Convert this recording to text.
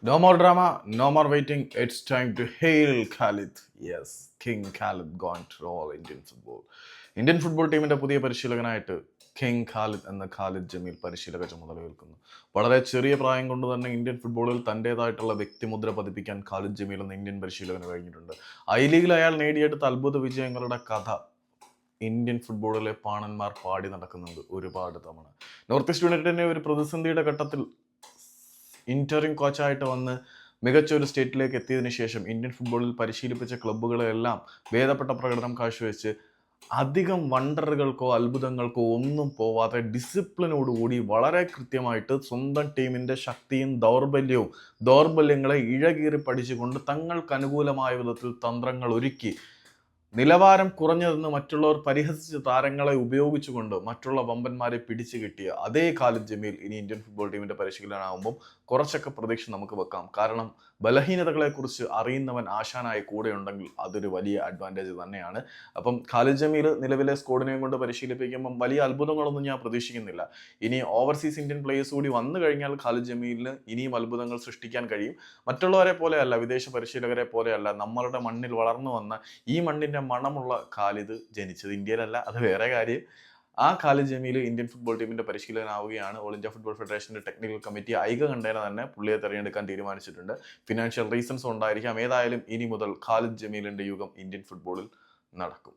No more drama, no more waiting. It's time to hail Khalid. Yes, King Khalid gone to all Indian football. Indian football ടീമിന്റെ പുതിയ പരിശീലകനായിട്ട് King Khalid എന്ന ഖാലിദ് ജമീൽ പരിശീലക ചുമതലയേൽക്കുന്നു. വളരെ ചെറിയ പ്രായം കൊണ്ട് തന്നെ ഇന്ത്യൻ ഫുട്ബോളിൽ തൻ്റെതായിട്ടുള്ള വ്യക്തിമുദ്ര പതിപ്പിക്കാൻ ഖാലിദ് ജമീൽ എന്ന ഇന്ത്യൻ പരിശീലകന് കഴിഞ്ഞിട്ടുണ്ട്. ഐ ലീഗിൽ അയാൾ നേടിയെടുത്ത അത്ഭുത വിജയങ്ങളുടെ കഥ ഇന്ത്യൻ ഫുട്ബോളിലെ പാണന്മാർ പാടി നടക്കുന്നുണ്ട് ഒരുപാട് തവണ. നോർത്ത് ഈസ്റ്റ് യുണൈറ്റഡിനെ ഒരു പ്രതിസന്ധിയുടെ ഘട്ടത്തിൽ ഇന്ററിം കോച്ചായിട്ട് വന്ന് മികച്ച ഒരു സ്റ്റേറ്റിലേക്ക് എത്തിയതിനു ശേഷം ഇന്ത്യൻ ഫുട്ബോളിൽ പരിശീലിപ്പിച്ച ക്ലബ്ബുകളെല്ലാം ഭേദപ്പെട്ട പ്രകടനം കാഴ്ചവെച്ച് അധികം വണ്ടറുകൾക്കോ അത്ഭുതങ്ങൾക്കോ ഒന്നും പോവാതെ ഡിസിപ്ലിനോടുകൂടി വളരെ കൃത്യമായിട്ട് സ്വന്തം ടീമിന്റെ ശക്തിയും ദൗർബല്യങ്ങളെ ഇഴകീറി പഠിച്ചുകൊണ്ട് തങ്ങൾക്ക് അനുകൂലമായ വിധത്തിൽ തന്ത്രങ്ങൾ ഒരുക്കി നിലവാരം കുറഞ്ഞതെന്ന് മറ്റുള്ളവർ പരിഹസിച്ച താരങ്ങളെ ഉപയോഗിച്ചുകൊണ്ട് മറ്റുള്ള വമ്പന്മാരെ പിടിച്ചു കിട്ടിയ അതേ ഖാലിദ് ജമീൽ ഇനി ഇന്ത്യൻ ഫുട്ബോൾ ടീമിന്റെ പരിശീലകനാകുമ്പോൾ കുറച്ചൊക്കെ പ്രതീക്ഷ നമുക്ക് വെക്കാം. കാരണം ബലഹീനതകളെക്കുറിച്ച് അറിയുന്നവൻ ആശാനായി കൂടെ ഉണ്ടെങ്കിൽ അതൊരു വലിയ അഡ്വാൻറ്റേജ് തന്നെയാണ്. അപ്പം ഖാലിദ് ജമീൽ നിലവിലെ സ്ക്വാഡിനെയും കൊണ്ട് പരിശീലിപ്പിക്കുമ്പം വലിയ അത്ഭുതങ്ങളൊന്നും ഞാൻ പ്രതീക്ഷിക്കുന്നില്ല. ഇനി ഓവർസീസ് ഇന്ത്യൻ പ്ലേയേഴ്സ് കൂടി വന്നു കഴിഞ്ഞാൽ ഖാലിദ് ജമീലിന് ഇനിയും അത്ഭുതങ്ങൾ സൃഷ്ടിക്കാൻ കഴിയും. മറ്റുള്ളവരെ പോലെയല്ല, വിദേശ പരിശീലകരെ പോലെയല്ല, നമ്മളുടെ മണ്ണിൽ വളർന്നു വന്ന ഈ മണ്ണിന്റെ മണമുള്ള ഖാലിദ് ജനിച്ചത് ഇന്ത്യയിലല്ല, അത് വേറെ കാര്യം. ആ ഖാലിദ് ജമീൽ ഇന്ത്യൻ ഫുട്ബോൾ ടീമിന്റെ പരിശീലകനാവുകയാണ്. ഓൾ ഇന്ത്യ ഫുട്ബോൾ ഫെഡറേഷന്റെ ടെക്നിക്കൽ കമ്മിറ്റി ഐകകണ്ഠേന തന്നെ പുള്ളിയെ തെരഞ്ഞെടുക്കാൻ തീരുമാനിച്ചിട്ടുണ്ട്. ഫിനാൻഷ്യൽ റീസൺസ് ഉണ്ടായിരിക്കാം. ഏതായാലും ഇനി മുതൽ ഖാലിദ് ജമീലിന്റെ യുഗം ഇന്ത്യൻ ഫുട്ബോളിൽ നടക്കും.